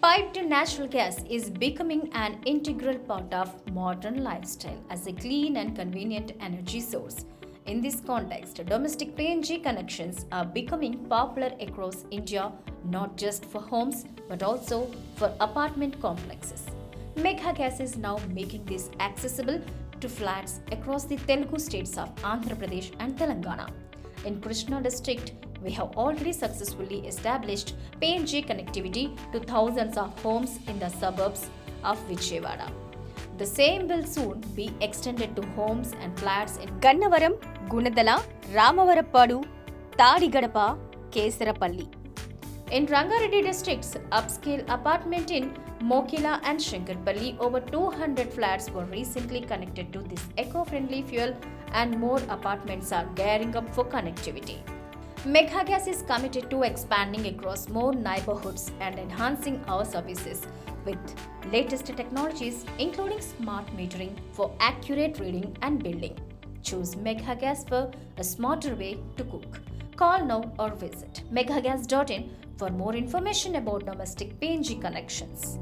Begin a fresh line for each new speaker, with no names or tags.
Piped natural gas is becoming an integral part of modern lifestyle as a clean and convenient energy source. In this context, domestic PNG connections are becoming popular across India not just for homes but also for apartment complexes. Megha Gas is now making this accessible to flats across the Telugu states of Andhra Pradesh and Telangana. In Krishna district, we have already successfully established PNG connectivity to thousands of homes in the suburbs of Vijayawada. The same will soon be extended to homes and flats in
Gannavaram, Gunadala, Ramavarappadu, Tadigadapa, Kesarapalli.
In Rangareddy districts, upscale apartment in Mokila and Shankarpalli, over 200 flats were recently connected to this eco-friendly fuel and more apartments are gearing up for connectivity. Megha Gas is committed to expanding across more neighborhoods and enhancing our services with latest technologies including smart metering for accurate reading and billing. Choose Megha Gas for a smarter way to cook. Call now or visit meghagas.in for more information about domestic PNG connections.